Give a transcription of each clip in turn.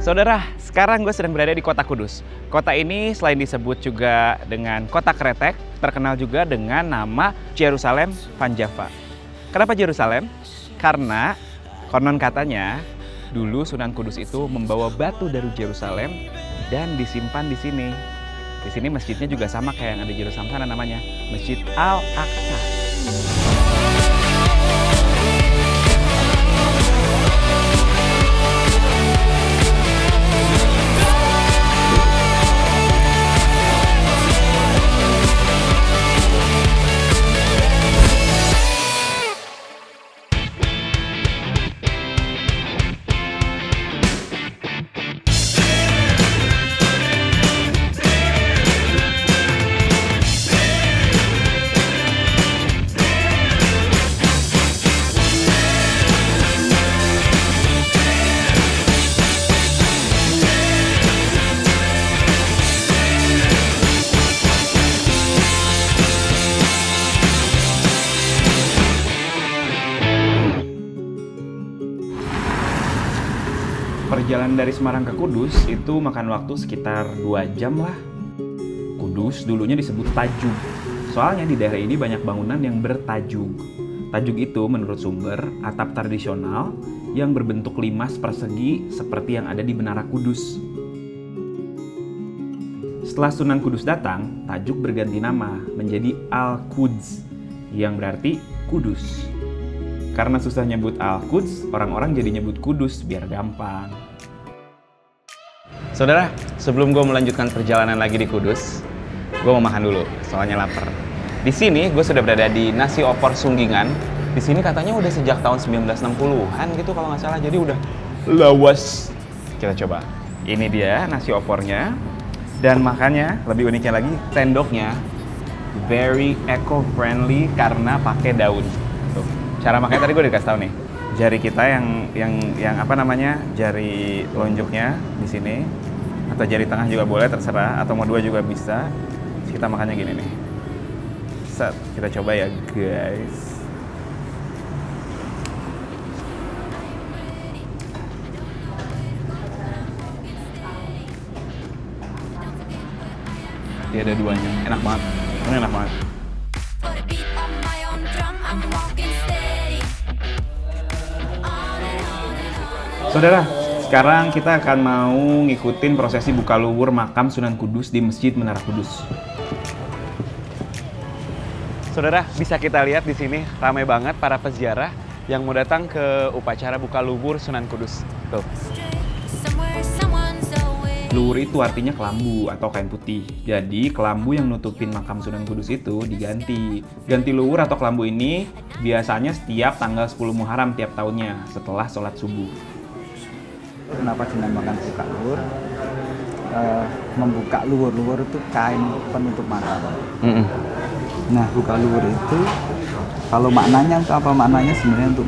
Saudara, sekarang gue sedang berada di kota Kudus. Kota ini selain disebut juga dengan kota kretek, terkenal juga dengan nama Jerusalem Panjava. Kenapa Jerusalem? Karena konon katanya dulu Sunan Kudus itu membawa batu dari Jerusalem dan disimpan di sini. Di sini masjidnya juga sama kayak yang ada di Jerusalem sana, namanya Masjid Al-Aqsa. Perjalanan dari Semarang ke Kudus itu makan waktu sekitar 2 jam lah. Kudus dulunya disebut Tajuk. Soalnya di daerah ini banyak bangunan yang bertajuk. Tajuk itu menurut sumber atap tradisional yang berbentuk limas persegi seperti yang ada di Menara Kudus. Setelah Sunan Kudus datang, Tajuk berganti nama menjadi Al-Quds yang berarti Kudus. Karena susah nyebut Al-Quds, orang-orang jadi nyebut Kudus biar gampang. Saudara, sebelum gue melanjutkan perjalanan lagi di Kudus, gue mau makan dulu, soalnya lapar. Di sini gue sudah berada di Nasi Opor Sunggingan. Di sini katanya udah sejak tahun 1960-an gitu kalau nggak salah, jadi udah lawas. Kita coba. Ini dia nasi opornya. Dan makannya, lebih uniknya lagi, sendoknya very eco-friendly karena pakai daun. Tuh. Cara makanya tadi gue dikasih tahu nih, jari kita yang apa namanya, jari telunjuknya di sini, atau jari tengah juga boleh, terserah, atau mau 2 juga bisa. Terus kita makannya gini nih. Set, kita coba ya guys. Dia ada 2-nya, enak banget. Ini enak banget. Saudara, sekarang kita akan mau ngikutin prosesi buka luwur makam Sunan Kudus di Masjid Menara Kudus. Saudara, bisa kita lihat di sini ramai banget para peziarah yang mau datang ke upacara buka luwur Sunan Kudus. Tuh. Luwur itu artinya kelambu atau kain putih. Jadi kelambu yang nutupin makam Sunan Kudus itu diganti. Ganti luwur atau kelambu ini biasanya setiap tanggal 10 Muharram tiap tahunnya setelah sholat subuh. Kenapa dinamakan buka luwur? Membuka luwur itu kain penutup makam. Nah, buka luwur itu kalau maknanya untuk apa? Maknanya sebenarnya untuk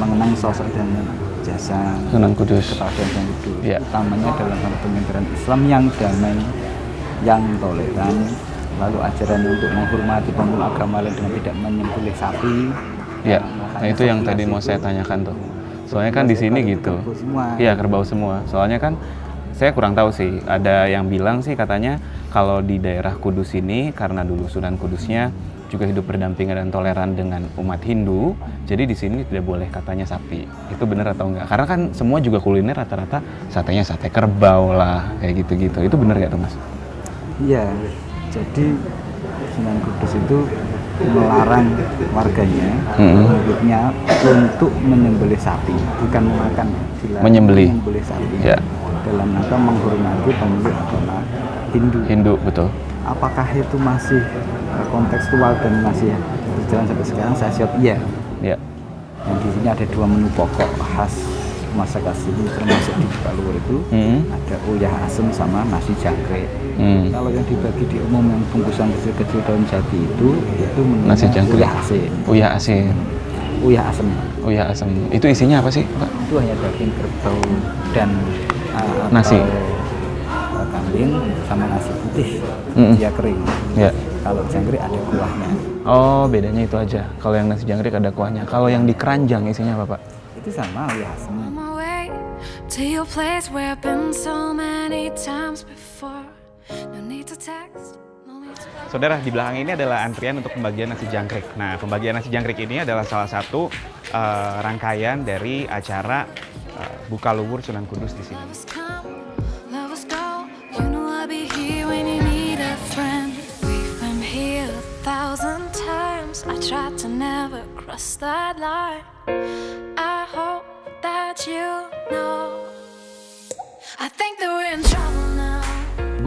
mengenang sosok dan jasa Sunan Kudus, kepada Sunan Kudus. Ya. Utamanya dalam hal penyebaran Islam yang damai, yang toleran, lalu ajaran untuk menghormati pemeluk agama lain dengan tidak menyembelih sapi. Ya, nah itu yang tadi mau saya tanyakan tuh. Soalnya kan di sini gitu. Iya, kerbau semua. Soalnya kan saya kurang tahu sih. Ada yang bilang sih katanya kalau di daerah Kudus ini karena dulu Sunan Kudusnya juga hidup berdampingan dan toleran dengan umat Hindu, jadi di sini tidak boleh katanya sapi. Itu benar atau enggak? Karena kan semua juga kuliner rata-rata satenya sate kerbau lah, kayak gitu-gitu. Itu benar nggak tuh, Mas? Iya. Jadi Sunan Kudus itu melarang warganya, penduduknya untuk menyembelih sapi, bukan makan, menyembelih sapi. Ya. Dalam rangka menghormati pemeluk agama Hindu. Hindu, betul. Apakah itu masih kontekstual dan masih berjalan sampai sekarang? Saya siap iya. Ya. Dan di sini ada 2 menu pokok khas masakan sini, termasuk di buka luwur itu ada uyah asem sama nasi jangkrik. Kalau yang dibagi di umum yang bungkusan kecil-kecil daun jati itu nasi jangkrik. Uyah asin. Uyah asin. Uyah asem. Uyah asem. Itu isinya apa sih, Pak? Itu hanya daging kerbau dan nasi. Kambing sama nasi putih, dia kering. Ya. Kalau jangkrik ada kuahnya. Oh, bedanya itu aja. Kalau yang nasi jangkrik ada kuahnya. Kalau yang di keranjang isinya apa, Pak? Itu sama uyah asem. to your place where I've been so many times before. No need to text. Saudara, di belakang ini adalah antrian untuk pembagian nasi jangkrik. Nah, pembagian nasi jangkrik ini adalah salah satu rangkaian dari acara Buka Luwur Sunan Kudus di sini.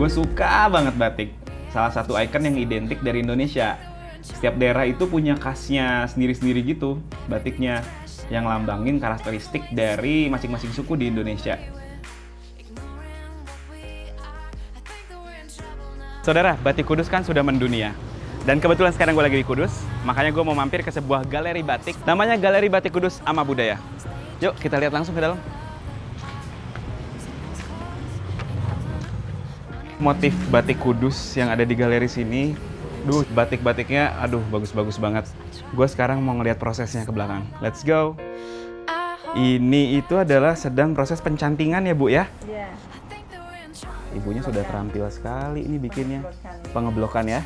Gue suka banget batik. Salah satu ikon yang identik dari Indonesia. Setiap daerah itu punya khasnya sendiri-sendiri gitu, batiknya, yang lambangin karakteristik dari masing-masing suku di Indonesia. Saudara, batik Kudus kan sudah mendunia. Dan kebetulan sekarang gue lagi di Kudus, makanya gue mau mampir ke sebuah galeri batik. Namanya Galeri Batik Kudus Ama Budaya. Yuk, kita lihat langsung ke dalam. Motif batik Kudus yang ada di galeri sini, batik-batiknya, bagus-bagus banget. Gue sekarang mau ngeliat prosesnya ke belakang. Let's go. Ini itu adalah sedang proses pencantingan ya, Bu ya? Iya. Ibunya sudah terampil sekali ini bikinnya. Pengeblokan ya.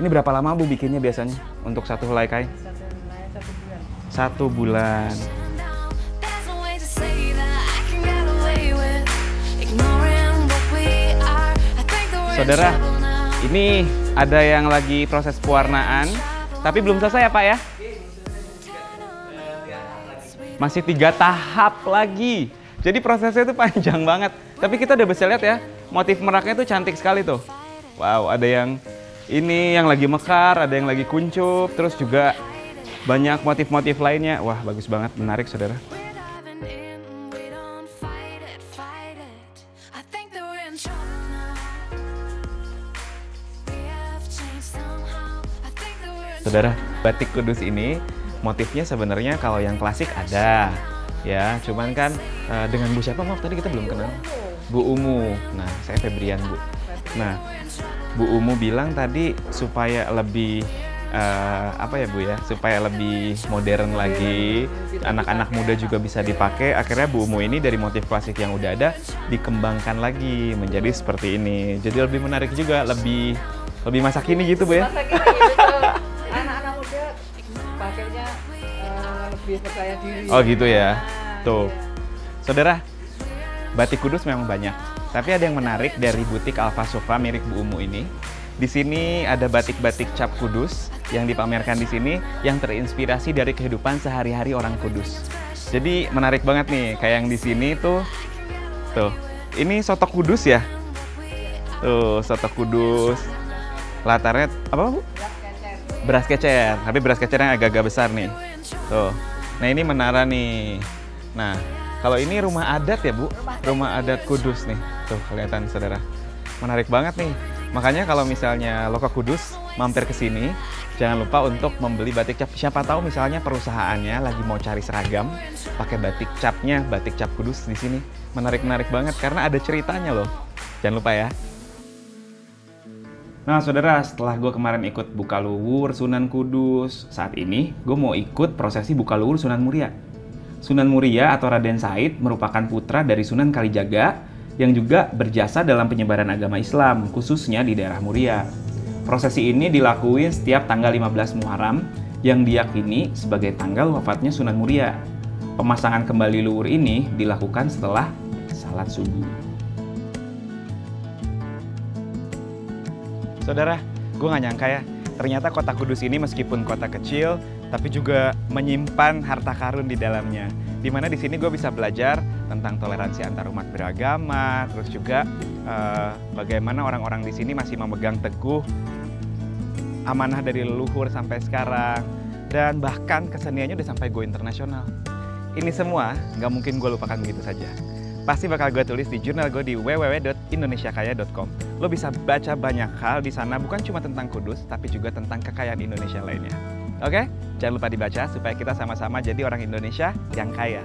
Ini berapa lama Bu bikinnya biasanya untuk satu helai kain? 1 bulan. Saudara, ini ada yang lagi proses pewarnaan, tapi belum selesai ya Pak ya? Masih 3 tahap lagi. Jadi prosesnya itu panjang banget. Tapi kita udah bisa lihat ya, motif meraknya itu cantik sekali tuh. Wow, ada yang ini yang lagi mekar, ada yang lagi kuncup, terus juga banyak motif-motif lainnya. Wah, bagus banget, menarik saudara. Saudara, batik Kudus ini motifnya sebenarnya kalau yang klasik ada, ya. Cuman kan dengan Bu siapa maaf tadi kita belum kenal. Bu Umu. Nah, saya Febrian Bu. Nah, Bu Umu bilang tadi supaya lebih apa ya Bu ya, supaya lebih modern lagi, anak-anak muda juga bisa dipakai. Akhirnya Bu Umu ini dari motif klasik yang udah ada dikembangkan lagi menjadi seperti ini. Jadi lebih menarik juga, lebih masa kini gitu Bu ya. Masa kini betul. Anak-anak muda pakainya lebih percaya diri. Oh gitu ya. Tuh. Saudara, batik Kudus memang banyak. Tapi ada yang menarik dari butik Alfa Sofa milik Bu Umu ini. Di sini ada batik-batik cap Kudus yang dipamerkan di sini yang terinspirasi dari kehidupan sehari-hari orang Kudus. Jadi menarik banget nih, kayak yang di sini tuh. Ini soto Kudus ya? Tuh, soto Kudus. Latarnya apa Bu? Beras kecer, tapi beras kecer yang agak-agak besar nih. Tuh. Nah, ini menara nih. Nah, kalau ini rumah adat ya, Bu? Rumah adat Kudus nih. Tuh, kelihatan saudara. Menarik banget nih. Makanya kalau misalnya lo ke Kudus, mampir ke sini, jangan lupa untuk membeli batik cap. Siapa tahu misalnya perusahaannya lagi mau cari seragam, pakai batik capnya, batik cap Kudus di sini. Menarik-menarik banget karena ada ceritanya loh. Jangan lupa ya. Nah saudara, setelah gue kemarin ikut Buka Luwur Sunan Kudus, saat ini gue mau ikut prosesi Buka Luwur Sunan Muria. Sunan Muria atau Raden Said merupakan putra dari Sunan Kalijaga yang juga berjasa dalam penyebaran agama Islam, khususnya di daerah Muria. Prosesi ini dilakuin setiap tanggal 15 Muharram yang diyakini sebagai tanggal wafatnya Sunan Muria. Pemasangan kembali luwur ini dilakukan setelah salat subuh. Saudara, gue gak nyangka ya, ternyata kota Kudus ini meskipun kota kecil, tapi juga menyimpan harta karun di dalamnya. Dimana di sini gue bisa belajar tentang toleransi antar umat beragama, terus juga bagaimana orang-orang di sini masih memegang teguh amanah dari leluhur sampai sekarang, dan bahkan keseniannya udah sampai go internasional. Ini semua gak mungkin gue lupakan begitu saja. Pasti bakal gue tulis di jurnal gue di www.indonesiakaya.com. Lo bisa baca banyak hal di sana, bukan cuma tentang Kudus, tapi juga tentang kekayaan Indonesia lainnya. Oke? Jangan lupa dibaca supaya kita sama-sama jadi orang Indonesia yang kaya.